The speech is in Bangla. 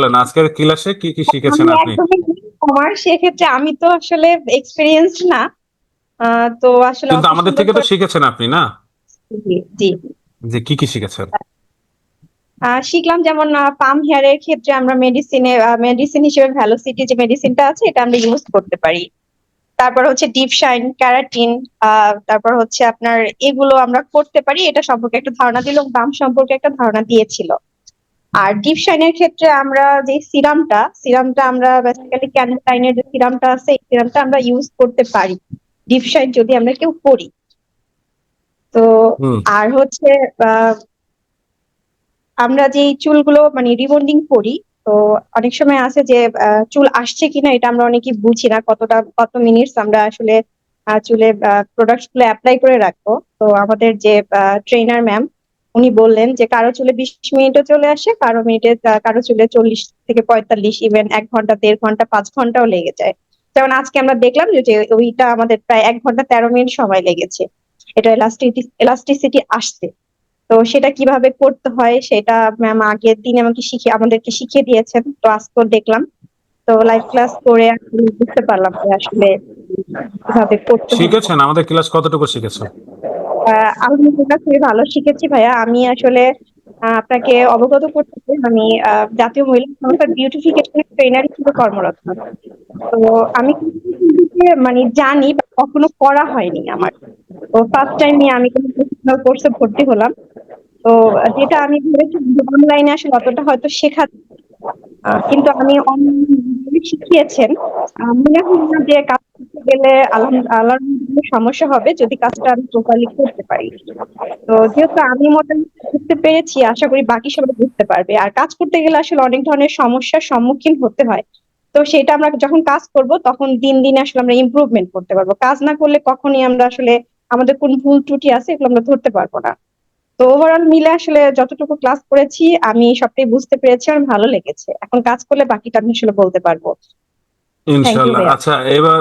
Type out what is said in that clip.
বলেন আজকের ক্লাসে কি কি শিখেছেন আমি আপনি? একদমই কমার্স, সেক্ষেত্রে আমি তো আসলে এক্সপিরিয়েন্স না। তো আসলে কিন্তু অত আমাদের সুন্দর থেকে তো করে। শিখেছেন আপনি না? জি, জি। যে কি কি শিখেছেন? শিখলাম যেমন পাম হেয়ারের ক্ষেত্রে আমরা মেডিসিন হিসেবে ভ্যালোসিটি যে মেডিসিনটা আছে এটা আমরা ইউজ করতে পারি। তারপর হচ্ছে ডিপ শাইন, ক্যারাটিন, তারপর হচ্ছে আপনার এগুলো আমরা করতে পারি, এটা সম্পর্কে একটা ধারণা দিল, দাম সম্পর্কে একটা ধারণা দিয়েছিল। আর ডিপ শাইনের ক্ষেত্রে আমরা যে সিরামটা আমরা বেসিক্যালি ক্যানলাইনের যে সিরামটা আছে এই সিরামটা আমরা ইউজ করতে পারি ডিপ শাইন যদি আমরা কেউ করি। তো হুম। আর হচ্ছে আহ আমরা যে চুলগুলো মানে রিবন্ডিং করি, তো অনেক সময় আছে যে চুল আসছে কিনা এটা আমরা অনেকেই বুঝি না, কত মিনিটস আমরা আসলে চুলে প্রোডাক্ট গুলো অ্যাপ্লাই করে রাখবো। তো আমাদের যে ট্রেনার ম্যাম উনি বললেন যে কারো চুলে 20 মিনিটে চলে আসে, কারো চুলে 40 থেকে 45, ইভেন 1 ঘন্টা, 1.5 ঘন্টা, 5 ঘন্টাও লেগে যায়। যেমন আজকে আমরা দেখলাম যে ওইটা আমাদের প্রায় 1 ঘন্টা 13 মিনিট সময় লেগেছে এটা এলাস্টিসিটি আসতে। তো সেটা কিভাবে করতে হয় সেটা ম্যাম আগের দিন আমাদেরকে শিখিয়ে দিয়েছেন, তো আজকে দেখলাম। তো লাইভ ক্লাস করে আসলে বুঝতে পারলাম যে আসলে কিভাবে করতে হবে। শিখেছেন? আমাদের ক্লাস কতটুকু শিখেছেন? আলহামদুলিল্লাহ খুবই ভালো শিখেছি ভাইয়া। আমি আসলে আপনাকে অবগত করতে চাই, আমি জাতীয় মহিলা সংস্থার বিউটিফিকেশন ট্রেনার হিসেবে কর্মরত আছি। তো আমি কিন্তু মানে জানি বা কখনো করা হয়নি আমার। তো ফার্স্ট টাইমে আমি কোনো প্রফেশনাল কোর্সে ভর্তি হলাম। তো যেটা আমি ভেবেছি অনলাইনে আসলে অতটা হয়তো শেখা, কিন্তু আমি অনলাইনে শিখিয়েছেন। মনে হয় না যে কাজ করতে গেলে আল্লাহর সমস্যা হবে যদি কাজটা আমি প্রপারলি করতে পারি। তো যেহেতু আমি মোটামুটি বুঝতে পেরেছি, আশা করি বাকি সবাই বুঝতে পারবে। আর কাজ করতে গেলে আসলে অনেক ধরনের সমস্যার সম্মুখীন হতে হয়। তো সেটা আমরা যখন কাজ করব তখন দিন দিন আসলে আমরা ইমপ্রুভমেন্ট করতে পারবো। কাজ না করলে কখনই আমরা আসলে আমাদের কোন ভুল ত্রুটি আছে এগুলো আমরা ধরতে পারবো না। তো ওভারঅল মিলে আসলে যতটুকু ক্লাস করেছি আমি সবটাই বুঝতে পেরেছি, আমার ভালো লেগেছে। এখন কাজ করলে বাকিটা আমি আসলে বলতে পারবো। থ্যাংক ইউ ইনশাল্লাহ। ভাইয়া। আচ্ছা, এবার